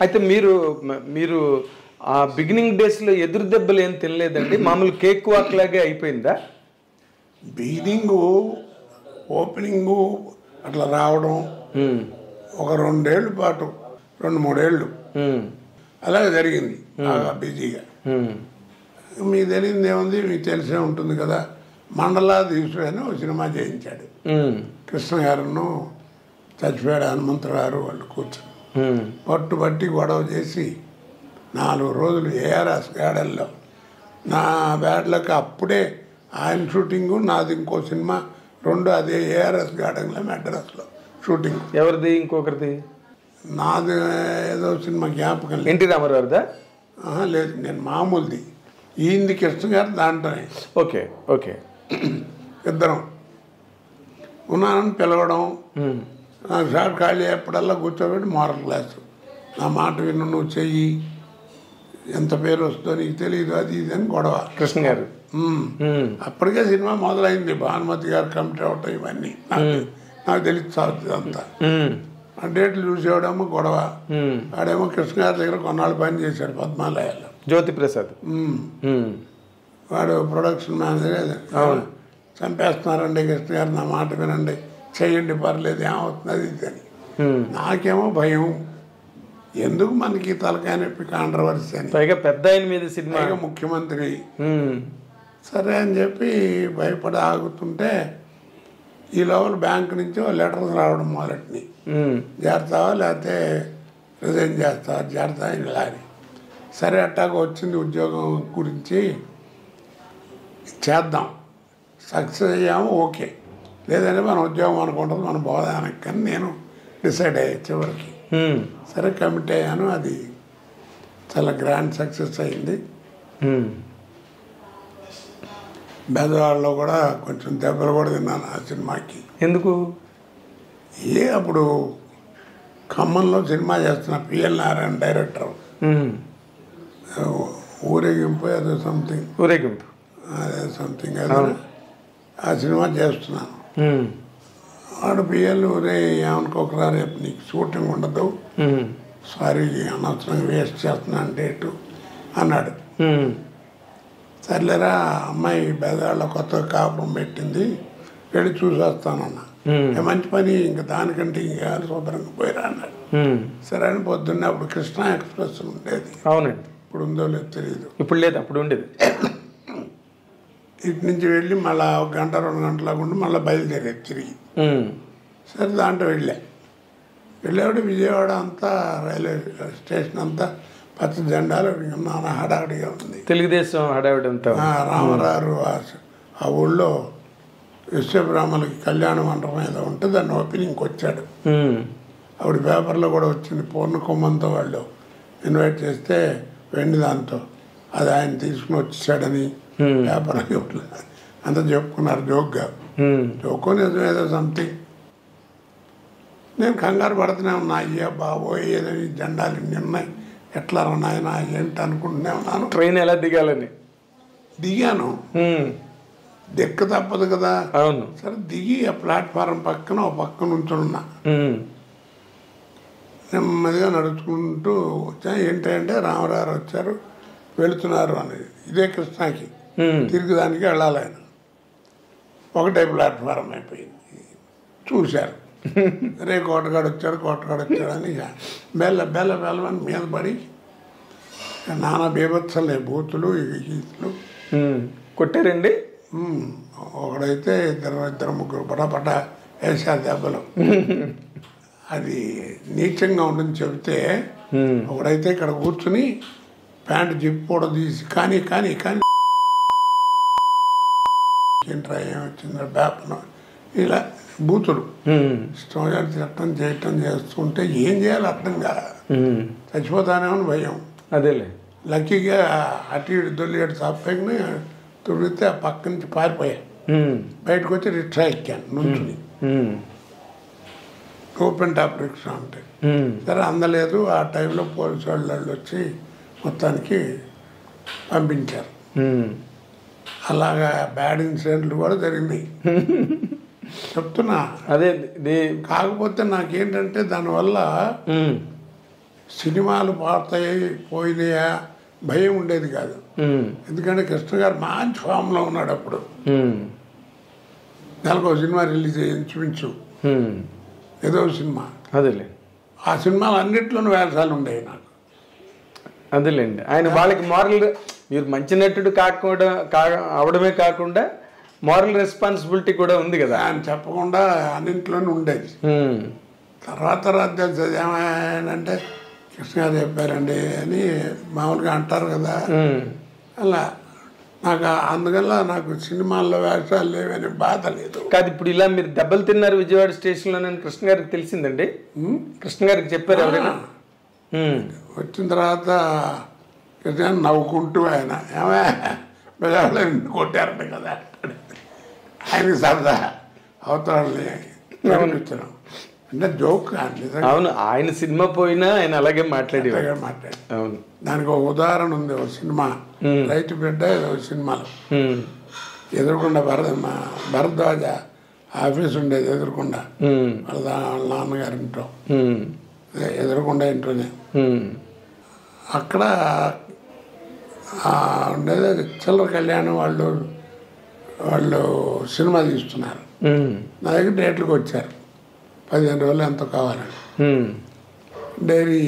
అయితే మీరు మీరు ఆ బిగినింగ్ డేస్లో ఎదురు దెబ్బలు ఏం తినలేదండి? మామూలు కేక్ వాక్ లాగే అయిపోయిందా? బిగినింగు ఓపెనింగు అట్లా రావడం ఒక 2 ఏళ్ళ పాటు 2-3 ఏళ్ళు అలాగే జరిగింది బాగా బిజీగా. మీకు తెలియదు ఏముంది, మీకు తెలిసే ఉంటుంది కదా, మండలాధీశుడు అని ఒక సినిమా చేయించాడు. కృష్ణ గారును చచ్చిపోయాడు హనుమంతరావు గారు వాళ్ళు కూర్చొని పట్టుబట్టి గొడవ చేసి 4 రోజులు ఏఆర్ఎస్ గార్డెన్లో నా బ్యాడ్లకు అప్పుడే ఆయన షూటింగు, నాది ఇంకో సినిమా 2 అదే ఏఆర్ఎస్ గార్డెన్లో మెడ్రాస్లో షూటింగ్. ఎవరిది? ఇంకొకరిది? నాది ఏదో సినిమా జ్ఞాపకం ఎన్టీ రామారావుదా? లేదు, నేను మామూలుది. ఈయనది కృష్ణ గారు దాంట్లోనే. Okay okay. ఇద్దరం ఉన్నానని పిలవడం, నాకు షాట్ ఖాళీ అయ్యేప్పుడల్లా కూర్చోబెట్టి మోరల్ క్లాసు, నా మాట విను, నువ్వు చెయ్యి, ఎంత పేరు వస్తుందో నీకు తెలియదు, అది ఇది అని గొడవ. కృష్ణ గారు అప్పటికే సినిమా మొదలైంది, భానుమతి గారు కమిటీ అవటం ఇవన్నీ నాకు తెలిసి సాగుతుంది అంతా. ఆ డేట్లు చూసేవాడేమో గొడవ, వాడేమో కృష్ణ గారి దగ్గర కొన్నాళ్ళు పని చేశాడు పద్మాలయాల్లో, జ్యోతి ప్రసాద్. వాడు ప్రొడక్షన్ మేనేజర్. చంపేస్తున్నారండి కృష్ణ గారు, నా మాట వినండి, చెయ్యండి, పర్లేదు, ఏమవుతుంది అది ఇది అని. నాకేమో భయం, ఎందుకు మనకి తలకాయ నొప్పి, కాంట్రవర్సీ అని, పైగా పెద్ద ఆయన మీద సినిమా, ముఖ్యమంత్రి. సరే అని చెప్పి భయపడి ఆగుతుంటే ఈ లోపల బ్యాంకు నుంచి లెటర్స్ రావడం మొదలెట్టినాయి, చేస్తావా లేకపోతే రిజైన్ చేస్తావా, చేస్తా ఇలా అని. సరే అట్టాగా వచ్చింది ఉద్యోగం గురించి, చేద్దాం, సక్సెస్ అయ్యాము ఓకే, లేదంటే మన ఉద్యోగం అనుకుంటుంది మన బోధానికి, కానీ నేను డిసైడ్ అయ్యా చివరికి. సరే కమిట్ అయ్యాను, అది చాలా గ్రాండ్ సక్సెస్ అయింది. బెదవాడలో కూడా కొంచెం దెబ్బలు కూడా తిన్నాను ఆ సినిమాకి. ఎందుకు? అప్పుడు ఖమ్మంలో సినిమా చేస్తున్న పిఎల్ నారాయణ డైరెక్టర్, ఊరేగింపు ఏదో సంథింగ్, ఊరేగింపు అదే సంథింగ్ ఏదో, ఆ సినిమా చేస్తున్నాను. వాడు పిఎల్, ఊరే ఏమనుకోకరా, రేపు నీకు షూటింగ్ ఉండదు, సారీ అనవసరంగా వేస్ట్ చేస్తున్నా డేటు అన్నాడు. సర్లేరా, అమ్మాయి బెదవాడలో కొత్తగా కాపురం పెట్టింది, వెళ్ళి చూసి వస్తానన్నా. మంచి పని, ఇంకా దానికంటే ఇంకా శుభ్రంగా పోయిరా అన్నాడు. సరే అని పొద్దున్నే అప్పుడు కృష్ణా ఎక్స్ప్రెస్ ఉండేది. అవునండి. ఇప్పుడు ఉందో లేదో తెలియదు. ఇప్పుడు లేదు, అప్పుడు ఉండేది. ఇటు నుంచి వెళ్ళి మళ్ళీ 1 గంట 2 గంటలకు ఉండి మళ్ళీ బయలుదేరేది తిరిగి. సరే దాంట్లో వెళ్ళేవాడు విజయవాడ అంతా, రైల్వే స్టేషన్ అంతా పచ్చ జెండాలు నాన్న హడావిడిగా ఉంది, తెలుగుదేశం హడావిడి అంతా. రామరారు ఆ ఊళ్ళో విశ్వబ్రాహ్మణులకి కళ్యాణ మండపం ఏదో ఉంటే దాన్ని ఓపెనింగ్కి వచ్చాడు. అప్పుడు పేపర్లో కూడా వచ్చింది, పూర్ణ కుంభంతో వాళ్ళు ఇన్వైట్ చేస్తే వెండి దాంతో అది ఆయన తీసుకుని వచ్చేసాడని పేపర్ అంతా చెప్పుకున్నారు జోక్గా. జోకో నిజం ఏదో సంథింగ్. నేను కంగారు పడుతూనే ఉన్నా, అయ్యా బాబోయ్ ఏదో ఈ జెండాలు ఇన్ని ఉన్నాయి, ఎట్లా ఉన్నాయన ఏంటి అనుకుంటూనే ఉన్నాను. ట్రైన్ ఎలా దిగాలని దిగాను, దిక్క తప్పదు కదా. అవును. సరే దిగి ఆ ప్లాట్ఫారం పక్కన ఒక పక్కన ఉంచున్నా, నెమ్మదిగా నడుచుకుంటూ వచ్చా. ఏంటంటే రామరారు వచ్చారు, వెళుతున్నారు అనేది, ఇదే కృష్ణాకి తిరిగిదానికి వెళ్ళాలి ఆయన. ఒకటే ప్లాట్ఫారం అయిపోయింది. చూశారు, రే కోటగాడు వచ్చాడు అని బెల్లమని మీద పడి నానా బీభత్సలే, బూతులు గీతులు కొట్టారండి. ఒకడైతే ఇద్దరు ముగ్గురు పటపట వేసారు దెబ్బలు. అది నీచంగా ఉంటుంది చెబితే. ఒకడైతే ఇక్కడ కూర్చుని ప్యాంటు జిప్ కూడా తీసి కానీ ఏంట్రా ఏమొచ్చింది బేపన, ఇలా బూతులు ఇష్టంగా చట్టం చేయటం చేస్తుంటే ఏం చేయాలి అర్థం కాదు, చచ్చిపోతానేమని భయం. అదేలే, లక్కీగా అటు ఇటు దొల్లిగడు సాపేకనే తుడిగితే ఆ పక్క నుంచి పారిపోయా. బయటకు వచ్చి రిక్షా ఎక్కాను నుంచుని, ఓపెన్ టాప్ రిక్షా అంటే. సరే అందలేదు. ఆ టైంలో పోలీసు వాళ్ళు వచ్చి మొత్తానికి పంపించారు. అలాగా బ్యాడ్ ఇన్సిడెంట్లు కూడా జరిగినాయి చెప్తున్నా. అదే కాకపోతే నాకేంటంటే దానివల్ల సినిమాలు పోయినాయా భయం ఉండేది కాదు. ఎందుకంటే కృష్ణ గారు మంచి ఫామ్లో ఉన్నాడు అప్పుడు. నెలకు సినిమా రిలీజ్ అయ్యి ఇంచుమించు ఏదో సినిమా. అదేలే, ఆ సినిమాలు అన్నింటిలోనూ వేషాలు ఉండేవి నాకు. అదేలేండి, ఆయన వాళ్ళకి మారల్, మీరు మంచి నటుడు అవడమే కాకుండా మారల్ రెస్పాన్సిబిలిటీ కూడా ఉంది కదా. ఆయన చెప్పకుండా అన్నింటిలోనూ ఉండేది. తర్వాత తెలిసేది ఏమైందంటే కృష్ణ గారు చెప్పారండి అని మామూలుగా అంటారు కదా, అలా నాకు అందువల్ల నాకు సినిమాల్లో వేషాలు లేవని బాధ లేదు. కాదు, ఇప్పుడు ఇలా మీరు దెబ్బలు తిన్నారు విజయవాడ స్టేషన్లో అని కృష్ణ గారికి తెలిసిందండి? కృష్ణ గారికి చెప్పారు ఎవరైనా? వచ్చిన తర్వాత కృష్ణ నవ్వుకుంటూ ఆయన ఏమే బజార్లో కొట్టారంట కదా, ఆయనకి సరదా అవతరాలని గమనించడం అంటే జోక్. అవును, ఆయన సినిమా పోయినా ఆయన అలాగే మాట్లాడి. అవును, దానికి ఒక ఉదాహరణ ఉంది. ఒక సినిమా రైతు బిడ్డ ఏదో సినిమాలో ఎదురుకుండా భరద్వాజ ఆఫీస్ ఉండేది ఎదురుకుండా, వాళ్ళ నాన్నగారి ఇంట్లో ఎదురుకుండా ఇంట్లోనే. అక్కడ ఉండేది చిల్లర కళ్యాణం వాళ్ళు సినిమా తీస్తున్నారు. నా దగ్గర డేట్లకు వచ్చారు, 15 రోజులు ఎంతో కావాలని. డైరీ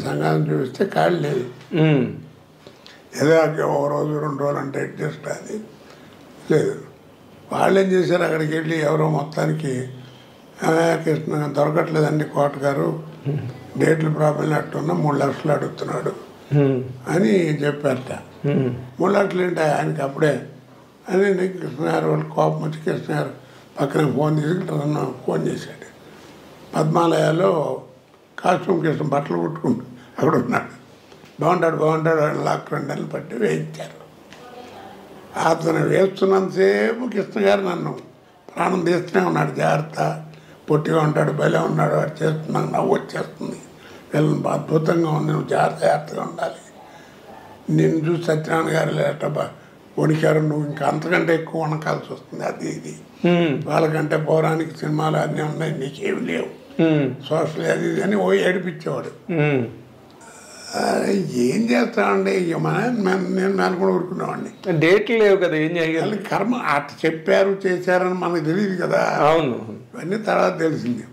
సంఘాన్ని చూపిస్తే ఖాళీ లేదు. ఏదో ఒక రోజు 2 రోజులు అంటే అడ్జస్ట్ అది లేదు. వాళ్ళు ఏం చేశారు, అక్కడికి వెళ్ళి ఎవరో మొత్తానికి కృష్ణ దొరకట్లేదండి కోట గారు, డేట్లు ప్రాబ్లం అట్టున్నా 3 లక్షలు అడుగుతున్నాడు అని చెప్పారట. 3 లక్షలు ఏంటి ఆయనకి అప్పుడే అని కృష్ణ గారు వాళ్ళు కోపం వచ్చి కృష్ణ గారు పక్కన ఫోన్ తీసుకుంటే ఫోన్ చేశాడు. పద్మాలయాలో కాస్ట్యూమ్ కృష్ణ బట్టలు కుట్టుకుంటూ అక్కడ ఉన్నాడు. బాగుంటాడు అని లాక్ 2 నెలలు పట్టి వేయించారు. అతను వేస్తున్నంతసేపు కృష్ణ గారు నన్ను ప్రాణం తీస్తూనే ఉన్నాడు. జాగ్రత్త, పొట్టిగా ఉంటాడు, భలే ఉన్నాడు, వాడు చేస్తున్నాను, నవ్వు వచ్చేస్తుంది, వీళ్ళని అద్భుతంగా ఉంది, నువ్వు జాగ్రత్తగా ఉండాలి. నేను చూసి సత్యనారాయణ గారు లేట వణికారు, నువ్వు ఇంకా అంతకంటే ఎక్కువ వణకాల్సి వస్తుంది, అది ఇది. వాళ్ళకంటే పౌరాణిక సినిమాలు అన్నీ ఉన్నాయి, నీకేమి లేవు, సోషల్ అది ఇది అని ఏడిపించేవాడు. ఏం చేస్తామండి, నేను మేనకుండా ఊరుకునేవాడిని. డేట్లు లేవు కదా, ఏం చేయాలి, కర్మ అట్ట చెప్పారు చేశారని మనకు తెలియదు కదా. అవును, ఇవన్నీ తర్వాత తెలిసింది.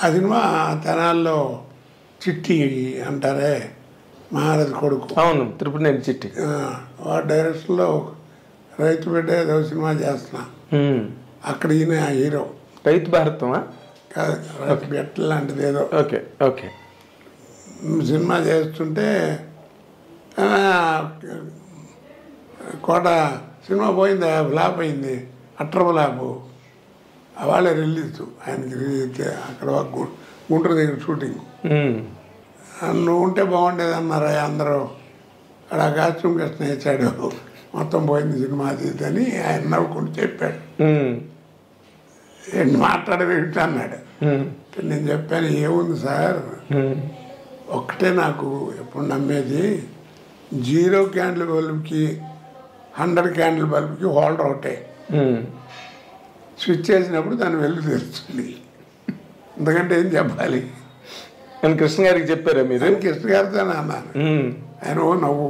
ఆ సినిమా తెనాల్లో చిట్టి అంటారే మహారాజు కొడుకు, అవును, తిరుపతి చిట్టి, వాడు డైరెక్షన్లో రైతు బిడ్డ ఏదో సినిమా చేస్తున్నా. అక్కడ ఈయన హీరో. రైతు భారతమా కాదు, రైతు బిడ్డ లాంటిది ఏదో. Okay okay. సినిమా చేస్తుంటే కోట సినిమా పోయింది, ఫ్లాప్ అయింది, అట్ర ఫ్లాపు. వాళ్ళే రిలీజ్, ఆయనకి రిలీజ్ అక్కడ గుంటూరు దగ్గర షూటింగ్. నువ్వు ఉంటే బాగుండేది అన్నారు అందరూ. అక్కడ కాస్ట్యూమ్ కృష్ణ వేసాడు, మొత్తం పోయింది సినిమా అది అని ఆయన నవ్వుకుంటూ చెప్పాడు. ఏంటి మాట్లాడేమిటి అన్నాడు. నేను చెప్పాను, ఏముంది సార్, ఒక్కటే నాకు ఎప్పుడు నమ్మేది, 0 క్యాండిల్ బల్బుకి 100 క్యాండిల్ బల్బుకి హోల్డర్ ఒకటే. స్విచ్ చేసినప్పుడు దాన్ని వెలుగు తెరుస్తుంది, ఎందుకంటే ఏం చెప్పాలి అని కృష్ణ గారికి చెప్పారా మీరు? కృష్ణ గారితో అన్నాను. ఆయన ఓ నవ్వు,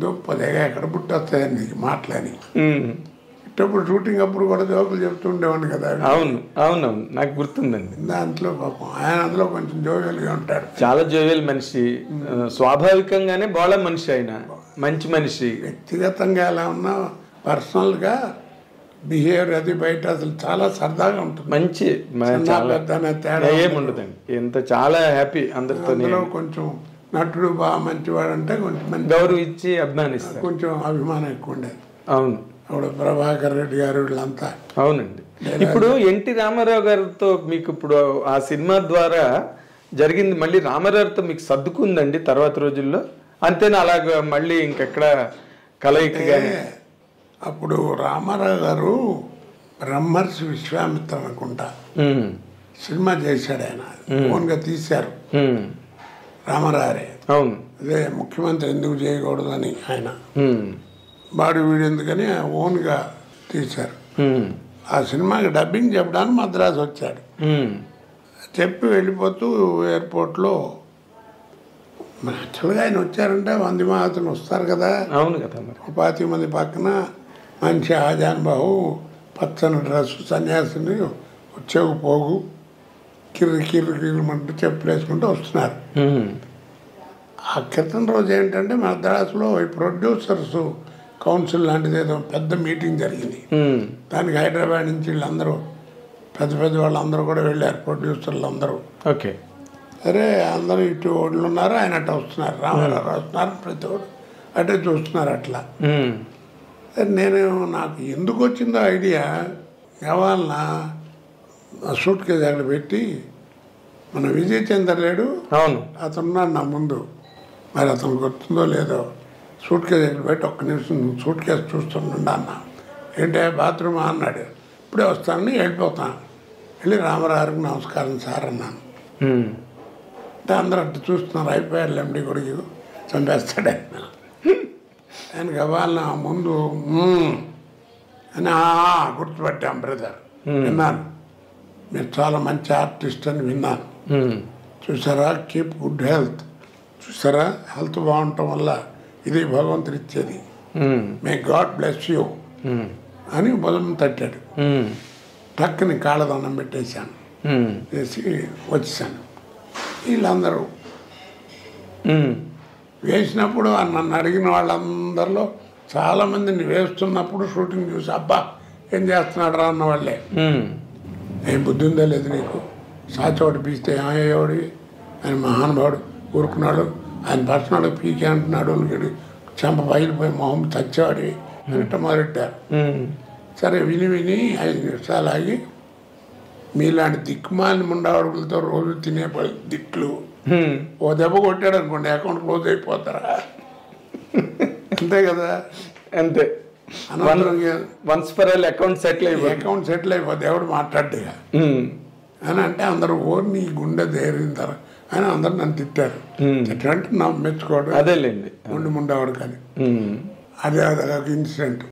దుప్పదేగా ఎక్కడ పుట్టొస్తాయని నీకు మాటలని. ఇట్టప్పుడు షూటింగ్ అప్పుడు కూడా జోకులు చెప్తూ ఉండేవాడిని కదా. అవును అవునవును, నాకు గుర్తుందండి. దాంట్లో పాపం ఆయన అందులో కొంచెం జోవియల్గా ఉంటాడు, చాలా జోవియల్ మనిషి, స్వాభావికంగానే బాగా మనిషి, ఆయన మంచి మనిషి. వ్యక్తిగతంగా ఎలా ఉన్నా పర్సనల్గా బిహేవియర్ అది బయట అసలు చాలా సరదాగా ఉంటుంది, మంచి తేడా ఏముండదండి, ఎంత చాలా హ్యాపీ అందరితో. కొంచెం నటుడు బాగా మంచివాడు అంటే కొంచెం మంచి గౌరవం ఇచ్చి అభిమానిస్తారు, కొంచెం అభిమానం ఎక్కువ ఉండేది. అవును, అప్పుడు ప్రభాకర్ రెడ్డి గారు వీళ్ళంతా. అవునండి. ఇప్పుడు ఎన్టీ రామారావు గారితో మీకు ఇప్పుడు ఆ సినిమా ద్వారా జరిగింది, మళ్ళీ రామారావుతో మీకు సర్దుకుందండి తర్వాత రోజుల్లో, అంతేనా? అలాగ మళ్ళీ ఇంకెక్కడ కలయికగా? అప్పుడు రామారావు గారు బ్రహ్మర్షి విశ్వామిత్ర అనుకుంటా సినిమా చేశాడు, ఆయన ఓన్గా తీశారు రామారావురే. అవును, అదే ముఖ్యమంత్రి ఎందుకు చేయకూడదని ఆయన బాడీ వీడు ఎందుకని ఓన్గా తీశారు. ఆ సినిమాకి డబ్బింగ్ చెప్పడానికి మద్రాసు వచ్చాడు. చెప్పి వెళ్ళిపోతూ ఎయిర్పోర్ట్లో యాక్చువల్గా ఆయన వచ్చారంటే వంది మహాత్ములు వస్తారు కదా. అవును కదా మరి. 25 మంది పక్కన మంచి ఆజానుబాహు పచ్చని డ్రెస్సు సన్యాసిని వచ్చేకు పోగు కిర్రిమంటూ చెప్పులు వేసుకుంటూ వస్తున్నారు. ఆ క్రితం రోజు ఏంటంటే మద్రాసులో ఈ ప్రొడ్యూసర్స్ కౌన్సిల్ లాంటిది ఏదో పెద్ద మీటింగ్ జరిగింది. దానికి హైదరాబాద్ నుంచి వీళ్ళందరూ పెద్ద వాళ్ళందరూ కూడా వెళ్ళారు, ప్రొడ్యూసర్లు అందరూ. ఓకే. సరే అందరూ ఇటు వాళ్ళు ఉన్నారు, ఆయన అట్లా వస్తున్నారు, రామారావు వస్తున్నారు, ప్రతి ఒడు అటే చూస్తున్నారు. అట్లా నేను నాకు ఎందుకు వచ్చిందో ఐడియా, కావాలన్నా సూట్ కేసు అక్కడ పెట్టి మన విజయ్ చంద్ర లేడు, అవును అతనున్నాడు నా ముందు, మరి అతను గుర్తుందో లేదో, సూట్ కేసు అక్కడ పెట్టి ఒక్క నిమిషం సూట్ కేసు చూస్తుండ అన్న. ఏంటంటే బాత్రూమ్ అన్నాడు, ఇప్పుడే వస్తానని వెళ్ళిపోతాను. వెళ్ళి రామారావుకి నమస్కారం సార్ అన్నాను. అంటే అందరూ అట్లా చూస్తున్నారు, అయిపోయారు ఎండి కొడుకు చంపేస్తాడు ఆయన. ఆయన కావాలన్నా ముందు అని గుర్తుపెట్టాం బ్రదర్, విన్నాను మీరు చాలా మంచి ఆర్టిస్ట్ అని విన్నాను. చూసారా, కీప్ గుడ్ హెల్త్, చూసారా హెల్త్ బాగుండటం వల్ల ఇది భగవంతుడు ఇచ్చేది, మే గాడ్ బ్లెస్ యూ అని బలం తట్టాడు. టక్కుని కాళ్ళదండం పెట్టేశాను, చేసి వచ్చేసాను. వీళ్ళందరూ వేసినప్పుడు నన్ను అడిగిన వాళ్ళందరిలో చాలామందిని వేస్తున్నప్పుడు షూటింగ్ చూసి అబ్బా ఏం చేస్తున్నాడు రా అన్న వాళ్ళే. ఏం బుద్ధి ఉందో లేదు నీకు, సాచోటి పీస్తే ఏమయ్యేవాడు, ఆయన మహానుభావుడు ఊరుకున్నాడు, ఆయన పర్సనల్ పీకే అంటున్నాడు, చెంప బయలుపోయి మొహం చచ్చేవాడి అని మొదలెట్టారు. సరే విని 5 నిమిషాలు ఆగి, మీలాంటి దిక్కుమాలిన ముండాడుగులతో రోజు తినే దిట్లు ఓ దెబ్బ కొట్టాడు అనుకోండి అకౌంట్ క్లోజ్ అయిపోతారా, అంతే కదా. అంతే, అకౌంట్ సెటిల్ అయిపోతే ఎవడు మాట్లాడ్డా అని అంటే అందరూ నీ గుండె దేరింతారు అని అందరు నన్ను తిట్టారు. తిట్టంటే నా మెచ్చుకోవడం, అదేలేండి ముండావాడు కానీ అదే అదొక ఇన్సిడెంట్.